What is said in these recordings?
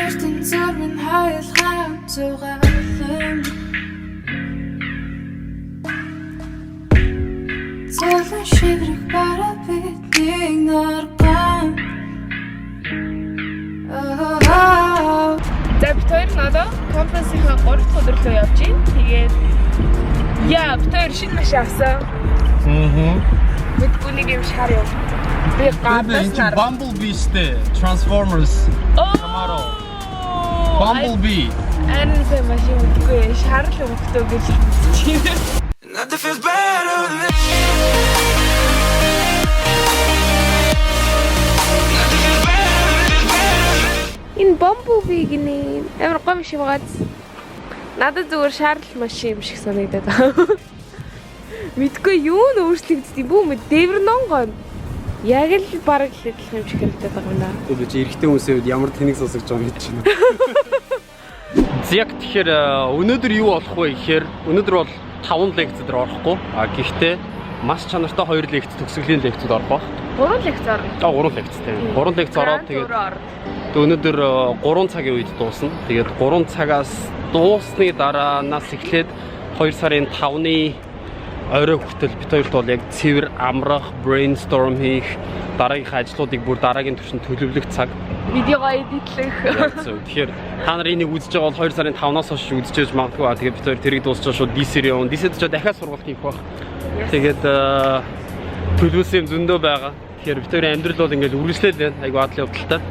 Эртэн зурвын хоёулаа зугаалan Золон шиврэх бара бидний нарган За бид хоёр надад конференсийнхаа 3 дахь өдөр рүү явж байна. Тэгээд яа бид хоёр шинэ машин авсан. Мэдгүй нэг юм шар юм. Би гадаас нар Bumblebee сте Transformers Camaro Bumblebee анаа машин үгүй шар л өгтөө гэж хэлсэн. Nothing feels better than Энэ Bumblebee гинэ амар гоё машин байгаа. Надад зүгээр шаардл машин юм шиг санагдаад байна. Мэдгүй юу н өөрчлөгдсөн юм бүү мэд дээвэрнон гоо. Яг л бараг л хэлэх юм шиг хэлдэг байгаа юм даа. Би чи эрэгтэй хүмүүсийн үед ямар тэнэг сонсож байгаа юм гэж байна. Яг тэгэхээр өнөөдөр юу болох вэ гэхээр өнөөдөр бол 5 лекц дээр орохгүй. Гэхдээ маш чанартай 2 лекц төгсгөлийн лекцүүд орох баг. 3 лекц орно. 3 лекц тийм. 3 лекц ороод тэгээд өнөөдөр 3 цагийн үед дуусна. Тэгээд 3 цагаас дуусны дараанаас эхлээд 2 сарын 5-ны орой хүртэл бид хоёрт бол яг цэвэр амрах, brainstorm хийх, дараагийнхаа ажлуудыг бүр дараагийн түвшинд төлөвлөх цаг. Видеого эдитлэх. Тэгэхээр та нар энийг үзэж байгаа бол 2 сарын 5-наас хойш үзэж яж магадгүй. Тэгээд бид хоёр тэрийг дуусчаа шууд DC-ээр явна. DC-д ч дахиад сургалт хийх баг. Тэгээд төлөвлөсөн зөндөө байгаа. Тэгэхээр бид хоёрын амьдрал бол ингээд үргэлжлээд байна. Айгу адлын явдалтай.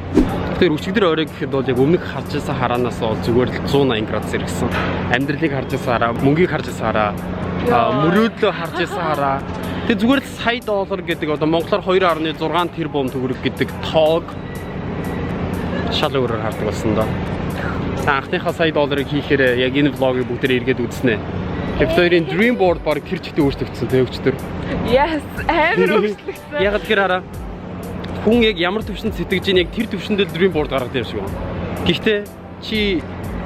Тэгэхээр өчигдөр орой гэхэд бол яг өмнөх харж байсан хараанаас бол зүгээр л 180 градус ирсэн. Амьдралыг харж байсан хараа, мөнгийг харж байсан хараа, мөрөөдлөө харж байсан хараа. Тэгээд зүгээр л сая доллар гэдэг одоо монголоор 2.6 тэрбум төгрөг гэдэг тоог шал өөрөөр хардаг болсон доо. Анхныхаа сая долларыг хийхээр яг энэ влогийг бүгдээр эргээд үзнэ. Бид хоёрын dream board баг тэр чигтээ өөрчлөгдсөн тэ өчтөр. Yes, амар өөрчлөгдсөн. Яг тэгэхээр хараа. Хүн яг ямар төвшөнд сэтгэж ийн яг тэр төвшөндөө dream board гаргадаг юм шиг байна. Гэхдээ чи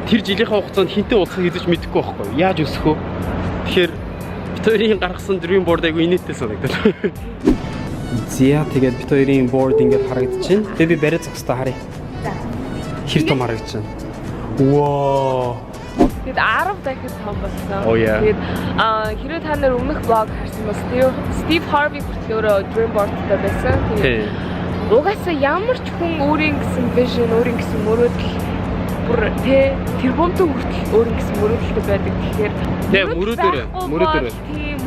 тэр жилийнхээ хугацаанд хинтээ уулзах хийж мэдэхгүй байхгүй. Яаж өсөх вэ? Тэгэхээр бид хоёрын гаргасан dream board айгу инээдтэй санагдав. Зя тэгээд бид хоёрын board ингээд харагдчихээн. Тэгээд би бариад зогстой харъя. Хэр том харагдчихээн. Воо. Тэгээд 10 дахин том болсон. Тэгээд хэрвээ та нар өмнөх блог харсан бол Steve Harvey хүртэл dream board-тай байсан. Тэгээд угаасаа ямар ч хүн өөрийн гэсэн vision, өөрийн гэсэн мөрөөдөл бүр тэрбумтай хүртэл өөрийн гэсэн мөрөөдөлтэй байдаг. Тэгэхээр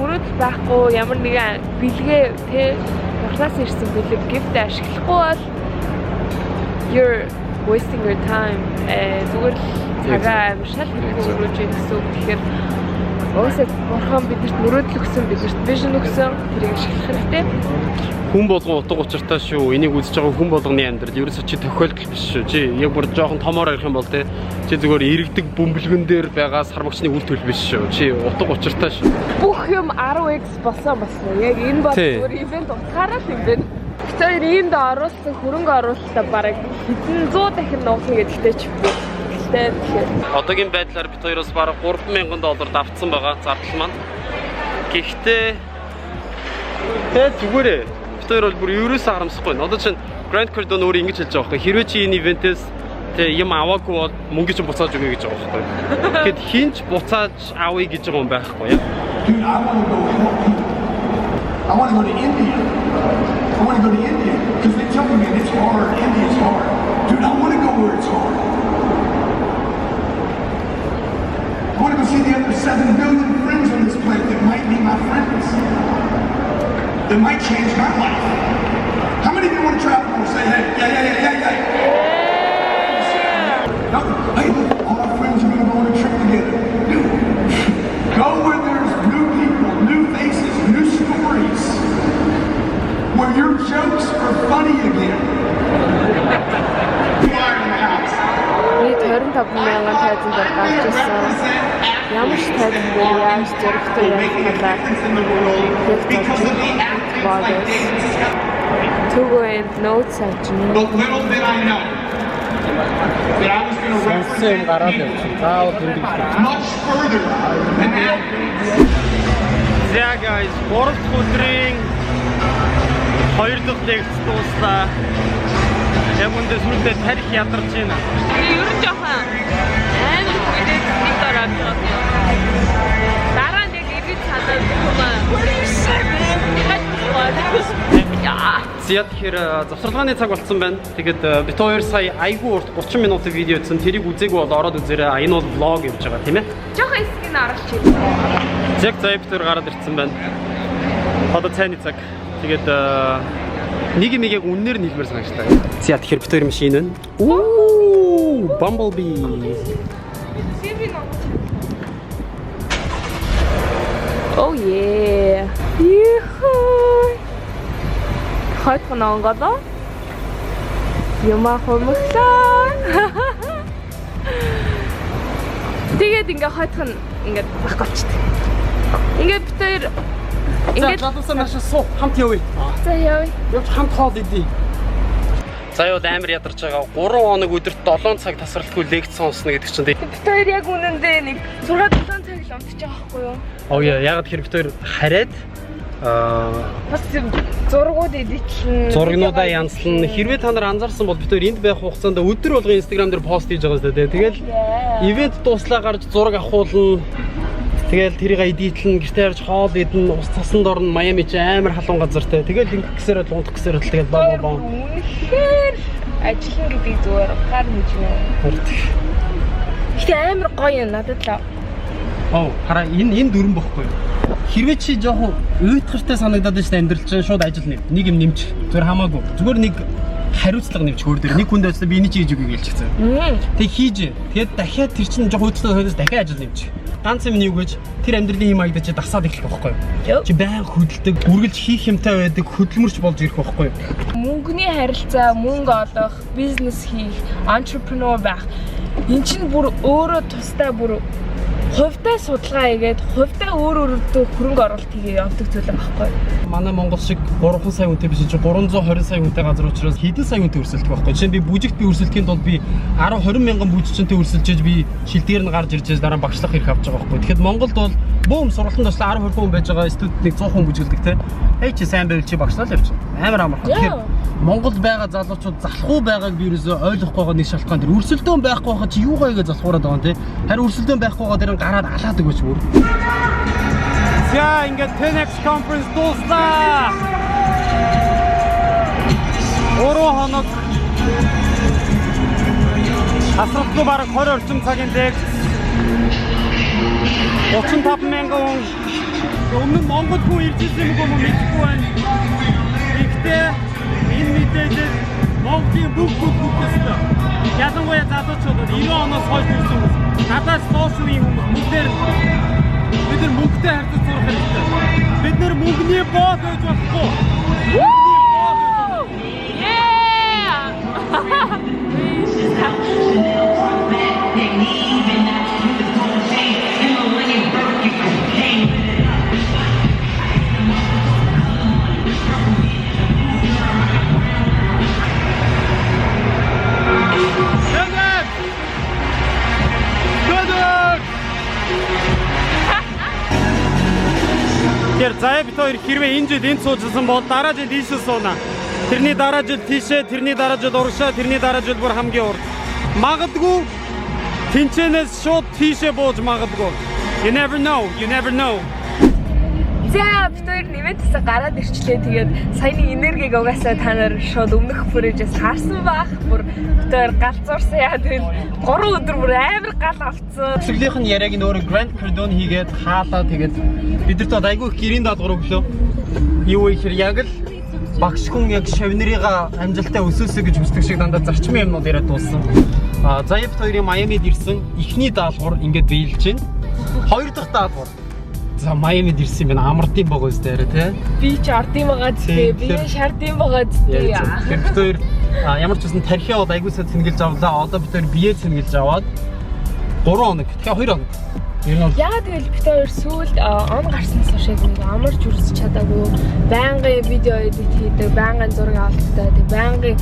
мөрөөдөл байхгүй ямар нэгэн бэлгээ бурхнаас ирсэн бэлэг gift ашиглахгүй бол you're wasting your time. Зүгээр л цагаа амар шал хэрэггүй өнгөрөөж яах гэсэн үг. Тэгэхээр угаасаа бурхан бидэрт мөрөөдөл өгсөн, бидэрт vision өгсөн. Тэрийг ашиглах хэрэгтэй. Хүн болгон утга учиртай шүү. Энийг үзэж байгаа хүн болгоны амьдрал ерөөсөө чи тохиолдол биш шүү. Чи яг бүр жоохон томоор ярих юм бол те чи зүгээр иргэдэг бөмбөлгөн дээр байгаа сармагчны үр төлөв биш шүү. Чи утга учиртай шүү. Бүх юм 10x болсон. Яг энэ бол зүгээр ивент утгаараа л юм байна. Тэр энд оруулсан хөрөнгө оруулалтаа бараг хэдэн 100 дахин нуусан гэдэгтэй ч би. Тэгэхээр одоогийн байдлаар бид хоёроос бараг $3,000 давтсан байгаа зардал маань. Гэхдээ зүгээр бид хоёр бол бүр ерөөсөө харамсахгүй. Одоо чинь Grant Cardone өөр ингэж хэлж байгаа байхгүй. Хэрвээ чи энэ ивентээс юм аваагүй бол мөнгө чинь буцааж өгье гэж байгаа байхгүй. Тэгэхэд хинч буцааж авъя гэж байгаа юм байхгүй яа. I want to go to India. I want to go to India because they tell me it's hard. India's hard. Dude, I want to go where it's hard. I want to go see the other 7 billion friends on this planet that might be my friends. That might change my life. How many of you want to travel and say, hey, yeah. No, hey, look, all our friends are going to go on a trip together. Dude, go where there's new people, new faces, new stories. Where your jokes are funny again. Fire in the house. Бид 25,000 тайзан дээр гарч ирсэн. Ямар ч тайзангүй яаж зөрөгтэй явах талаар to go and note such The little bit I know that I was going to represent much further than that. Yeah guys, 3 дахь өдрийн 2 дахь лекц дууслаа. яг үндэ сүлдээ тарих ядарч байна. Ер нь жоохон амар хүлээж нэг дараа авчихсан. Дараа нь яг ирээд цаадаа Зя тэгэхээр завсарлагын цаг болцсон байна. Тэгээд бид хоёр сая айгүй урт 30 минутын видео хийсэн. Тэрийг үзээгүй бол ороод үзээрэй. Энэ бол влог явж байгаа тийм ээ. Жоохон эсгийг оруулж ирсэн. Яг заа бид хоёр гараад ирсэн байна. Одоо цайны цаг. Тэгээд нэг юм яг үннээр нийлмээр санагчлаа. За тэгэхээр бид хоёр машин байна. Оо, Bumblebee. Oh yeah. Yoo-hoo. Хойд гонголоо. Юмаа хомглоо. Тэгээд ингээ хойдхон ингээ багчдаг. Ингээ бид хоёр ингээд латусаа маш суу хамт явъя. За явъя. Явж хамт хоол идье. За юу амар ядарч байгаа. 3 хоног өдөрт 7 цаг тасралтгүй лекц сонсно гэдэг чинь. Бид хоёр яг үнэндээ нэг 6-7 цаг л унтчих байгаа байхгүй юу? Оо яа, ягаад тэр бид хоёр хараад бас зургууд эдитлэн зургнуудаа янзлан хэрвээ та нар анзаарсан бол бид хоёр энд байх хугацаанд өдөр болго Instagram дээр пост хийж байгаа юм шүү дээ. Тэгэл ивент дуслаа гарч зураг авахуулна. Тэгэл тэрийг эдитлэн гэртээ харж хоол идэн ус цасанд орно. Майами ч амар халуун газар те. Тэгэл ингэх гэсээр л унтах гэсээр л тэгэл боо. Үнэхээр ажил гэдэг зүгээр гар мэднэ. Гэтэ амар гоё юм надад л. Оо, хараа энэ дүрэн бохгүй юу? Хэрвээ чи жоохон уйтгартай санагдаад байна шүү дээ амьдрал чинь шууд ажил нэв. Нэг юм нэмчих. Зүгээр хамаагүй. Зүгээр нэг хариуцлага нэмчих өөр дээр. Нэг хүнд ажиллаа би энийг хийж өгье гэлчих заяа. Тэг хийж. Тэгээд дахиад тэр чинь жоохон уйтгартай санагдаж дахиад ажил нэмчих. Ганц юм юу гэж тэр амьдралын юм аягдаа чи дасаад эхлэх байхгүй юу? Чи байн хөдөлдөг, үргэлж хийх юмтай байдаг, хөдөлмөрч болж ирэх байхгүй юу? Мөнгөний харилцаа, мөнгө олох, бизнес хийх, entrepreneur байх. Энд чинь бүр өөрөө тустай бүр хувьтай судалгаа хийгээд хувьтай өөр өөртөө хөрөнгө оруулалт хийгээ явдаг зүйл байхгүй юу? Манай Монгол шиг 3 сая хүнтэй биш чи 320 сая хүнтэй газар учраас хэдэн сая хүнтэй өрсөлдөх байхгүй. Жишээ нь би бүжигт би өрсөлдөхийн тулд би 10-20 мянган бүжигчтэй өрсөлдөж би шилдгээр нь гарч ирж дараа багшлах хэрэг авч байгаа байхгүй. Тэгэхэд Монголд бол бөөм сургалтанд туслаа 10-20 хүн байж байгаа студентыг 100 хүн бүжгэлдэг те. Эй чи сайн байвал чи багшлал явчих. Амар амархан. Тэгэхээр Монголд байгаа залуучууд залхуу байгааг би ерөөсөө ойлгохгүй байгаа нэг шалтгаан тэр өрсөлдөөн байхгүй хаа чи юугаа гэж залхуураад байгаа юм те. Харин өрсөлдөөн байхгүй байгаа дээр гараад алаадаг гэж бүр. За ингээд 10X conference дуслаа. 3 хоног асралгүй бараг 20 орчим цагийн лекц 35 мянган хүн өмнө нь Монгол хүн ирж ирсэн юм уу мэдэхгүй байна. Гэхдээ энэ мэдээлэл Монголын бүх бүхэстэй. Ялангуяа залуучууд 90 оноос хойш ирсэн хүмүүс. Надаас доош үеийн хүмүүс бүгдээр бид нар мөнгөтэй харьцаж сурах хэрэгтэй. Бид нар мөнгөний боо гэж болохгүй. Тэгэхээр заяа бид хоёр хэрвээ энэ жил энд суужсан бол дараа жил ийшээ сууна. Тэрний дараа жил тийшээ, тэрний дараа жил урагшаа, тэрний дараа жил бүр хамгийн урд. Магадгүй тэнцэнээс шууд тийшээ бууж магадгүй. You never know, you never know. За бид хоёр нэмэтсээ гараад ирчлээ. Тэгээд саяны энергиг угаасаа та нар шууд өмнөх фөрөөжөөс харсан баах. Бүр бид хоёр галзуурсан яа тэгэл 3 өдөр бүр амар гал авцсан. Цэглийнх нь яриаг нь өөрөө Grand Cardone хийгээд хаалаа тэгээд бидэрт одоо айгүй их гэрийн даалгавар өглөө. Юу ихэр яг л багш хүн яг шавнырыгаа амжилттай өсөөсэй гэж хүсдэг шиг дандаа зарчмын юмнууд яриад дууссан. Заяа бид хоёрын Майамид ирсэн эхний даалгавар ингээд биелж байна. Хоёр дахь даалгавар за Майамид ирсэн юм байна. Амардын байгаа үстэй арай тий. Би ч ардын байгаа зү. Би шардын байгаа зү. Бид хоёр ямар ч үсэн тархиа бол айгуусаа цэнгэлж авлаа. Одоо бид хоёр бие цэнгэлж аваад 3 хоног. Тэгэхээр 2 хоног. Яагаад гэвэл бид хоёр сүүлд он гарснаас хойш нэг амарч үрсэж чадаагүй. Байнгын видео эдит хийдэг, байнгын зураг авалттай, тэг байнгын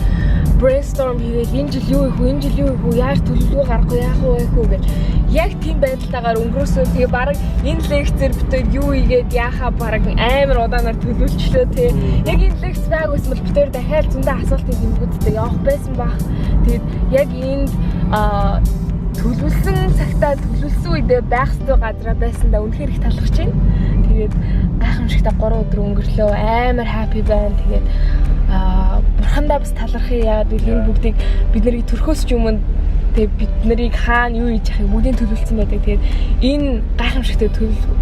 brainstorm хийгээд энэ жил юу их үү, энэ жил юу их үү, яаж төлөвлөгөө гаргах яах вэ гэх яг тийм байдлаагаар өнгөрөөсөн. Тэгээ баг энэ лекцээр бид хоёр юу игээд яхаа баг амар удаанаар төлөвлөчлөө тий. Яг энэ лекц байгүйсэн бол бид хоёр дахиад зөндөө асуултын тэмдгүүдтэй явах байсан баг. Тэгээд яг энд төлөвлөсөн цагтаа төлөвлөсөн үедээ байх ёстой газараа байсандаа үнэхээр их талархаж байна. Тэгээд гайхамшигтай 3 өдөр өнгөрлөө. Амар happy байна. Тэгээд бурхандаа бас талархъя. Яагаад гэвэл энэ бүгдийг бид нарыг төрхөөс ч өмнө тэгээд бид нарыг хаана юу хийж яхих бүгдийг төлөвлөсөн байдаг. Тэгээд энэ гайхамшигтай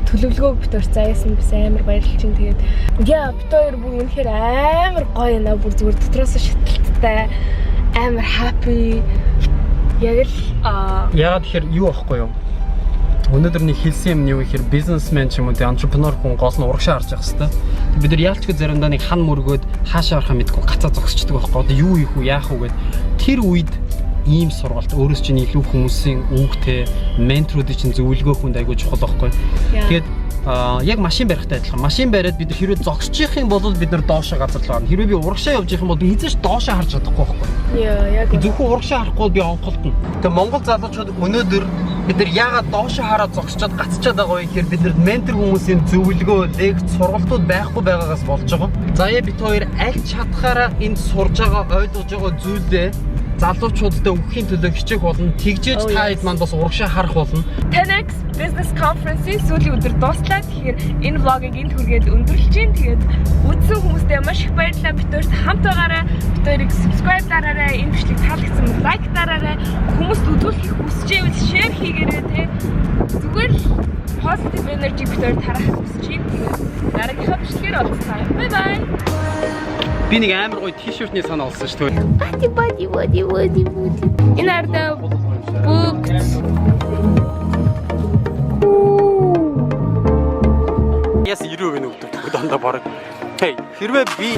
төлөвлөгөөг бид хоёр заяасан бас амар баярлж байна. Тэгээд яа бид хоёр бүр үнэхээр амар гоё наа. Бүр зүгээр дотроос шаталттай амар happy. Яг л яагаад тэгэхээр юу ахгүй юу? Өнөөдөр нэг хэлсэн юм нь юу гэхээр бизнесмен ч юм уу те entrepreneur хүн гол нь урагшаа харж явах хэрэгтэй. Бид нар яалчгүй заримдаа нэг хан мөргөөд хаашаа орохоо мэдгүй гацаа зогсчдөг байхгүй. Одоо юу ийх үү яах уу гэд тэр үед ийм сургалт өөрөөс чинь илүү хүмүүсийн үгтэй менторуудын чинь зөвлөгөө хүнд айгуу чухал байхгүй. Тэгээд яг машин барихтай адилхан. Машин бариад бид хэрвээ зогсчих юм бол бид нар доошоо газарлаа. Хэрвээ би урагшаа явж их юм бол би хэзээ ч доошоо харж чадахгүй байхгүй. яг Зөвхөн урагшаа харахгүй би онголтно. Тэгээ Монгол залуучууд өнөөдөр бид нар яагаад доошоо хараад зогсчоод гацчаад байгаа вэ гэхээр бид нар ментор хүмүүсийн зөвлөгөө, лекц, сургалтууд байхгүй байгаагаас болж байгаа. За яа бид хоёр аль чадхаараа энд сурж байгаа, ойлгож байгаа зүйлээ залуучуудад өгөхийн төлөө хичээх болно. Тэгжээж та хэд манд бас урагшаа харах болно. 10X Business Conference-ийн сүүлийн өдөр дуслаа. Тэгэхээр энэ vlog-ыг энд хүргээд өндөрлөж чинь. Тэгээд үзсэн хүмүүстээ маш их баярлалаа. Бид хоёрт хамт байгаарай. Бид хоёрыг subscribe дараарай. Энэ бичлэг таалагдсан бол лайк дараарай. Хүмүүст үзүүлэхийг хүсэж байвал share хийгээрэй те. Зүгээр л positive energy бид хоёрт тараахыг хүсэж байна. Тэгээд дараагийнхаа бичлэгээр уулзъя. Bye bye. Би нэг амар гоё t-shirt-ний санаа олсон шүү дээ. Бади. Энэ арда бүгд Яс 90% өгдөг дандаа бараг. Хей, хэрвээ би